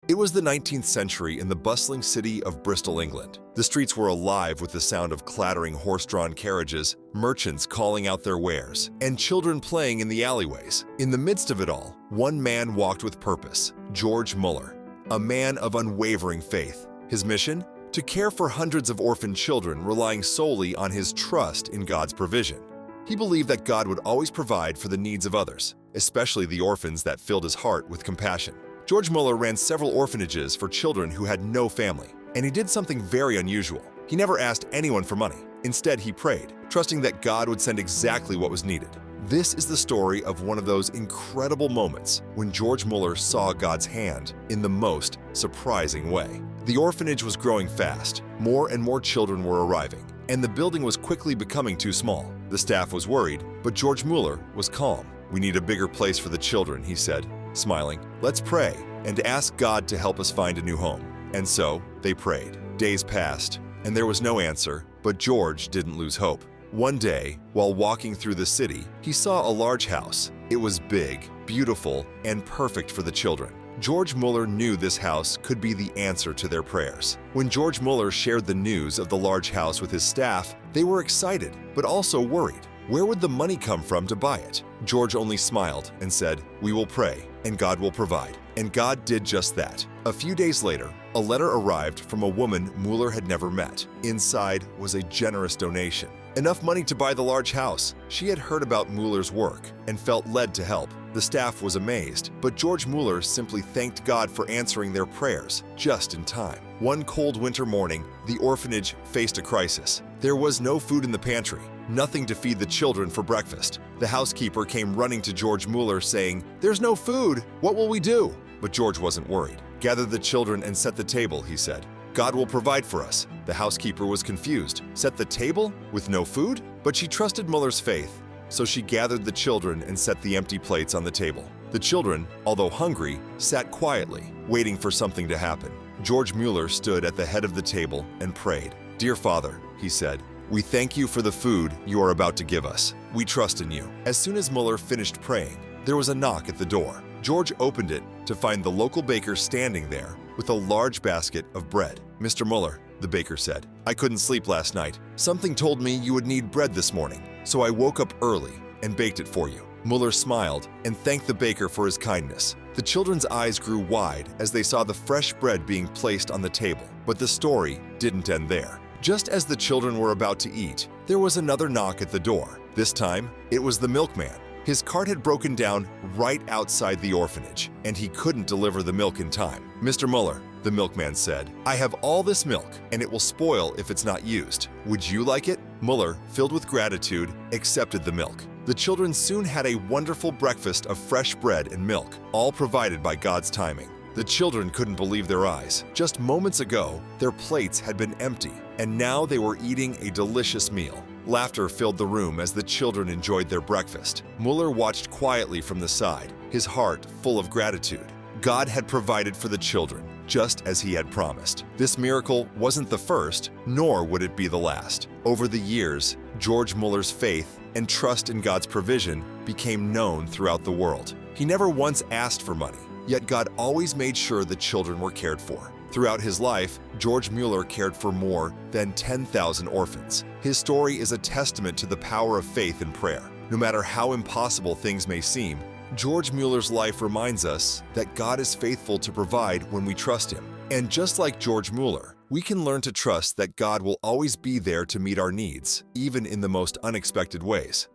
It was the 19th century in the bustling city of Bristol, England. The streets were alive with the sound of clattering horse-drawn carriages, merchants calling out their wares, and children playing in the alleyways. In the midst of it all, one man walked with purpose, George Müller, a man of unwavering faith. His mission? To care for hundreds of orphan children, relying solely on his trust in God's provision. He believed that God would always provide for the needs of others, especially the orphans that filled his heart with compassion. George Müller ran several orphanages for children who had no family, and he did something very unusual. He never asked anyone for money. Instead, he prayed, trusting that God would send exactly what was needed. This is the story of one of those incredible moments when George Müller saw God's hand in the most surprising way. The orphanage was growing fast. More and more children were arriving, and the building was quickly becoming too small. The staff was worried, but George Müller was calm. "We need a bigger place for the children," he said, smiling. "Let's pray and ask God to help us find a new home." And so they prayed. Days passed, and there was no answer, but George didn't lose hope. One day, while walking through the city, he saw a large house. It was big, beautiful, and perfect for the children. George Müller knew this house could be the answer to their prayers. When George Müller shared the news of the large house with his staff, they were excited, but also worried. Where would the money come from to buy it? George only smiled and said, "We will pray, and God will provide." And God did just that. A few days later, a letter arrived from a woman Müller had never met. Inside was a generous donation. Enough money to buy the large house. She had heard about Müller's work and felt led to help. The staff was amazed, but George Müller simply thanked God for answering their prayers just in time. One cold winter morning, the orphanage faced a crisis. There was no food in the pantry, nothing to feed the children for breakfast. The housekeeper came running to George Müller saying, "There's no food. What will we do?" But George wasn't worried. "Gather the children and set the table," he said. "God will provide for us." The housekeeper was confused. Set the table with no food? But she trusted Müller's faith, so she gathered the children and set the empty plates on the table. The children, although hungry, sat quietly, waiting for something to happen. George Müller stood at the head of the table and prayed. "Dear Father," he said, "we thank you for the food you are about to give us. We trust in you." As soon as Müller finished praying, there was a knock at the door. George opened it to find the local baker standing there with a large basket of bread. "Mr. Müller," the baker said, "I couldn't sleep last night. Something told me you would need bread this morning, so I woke up early and baked it for you." Müller smiled and thanked the baker for his kindness. The children's eyes grew wide as they saw the fresh bread being placed on the table. But the story didn't end there. Just as the children were about to eat, there was another knock at the door. This time, it was the milkman. His cart had broken down right outside the orphanage, and he couldn't deliver the milk in time. "Mr. Müller," the milkman said, "I have all this milk, and it will spoil if it's not used. Would you like it?" Müller, filled with gratitude, accepted the milk. The children soon had a wonderful breakfast of fresh bread and milk, all provided by God's timing. The children couldn't believe their eyes. Just moments ago, their plates had been empty, and now they were eating a delicious meal. Laughter filled the room as the children enjoyed their breakfast. Müller watched quietly from the side, his heart full of gratitude. God had provided for the children, just as he had promised. This miracle wasn't the first, nor would it be the last. Over the years, George Müller's faith and trust in God's provision became known throughout the world. He never once asked for money, yet God always made sure the children were cared for. Throughout his life, George Müller cared for more than 10,000 orphans. His story is a testament to the power of faith and prayer. No matter how impossible things may seem, George Müller's life reminds us that God is faithful to provide when we trust him. And just like George Müller, we can learn to trust that God will always be there to meet our needs, even in the most unexpected ways.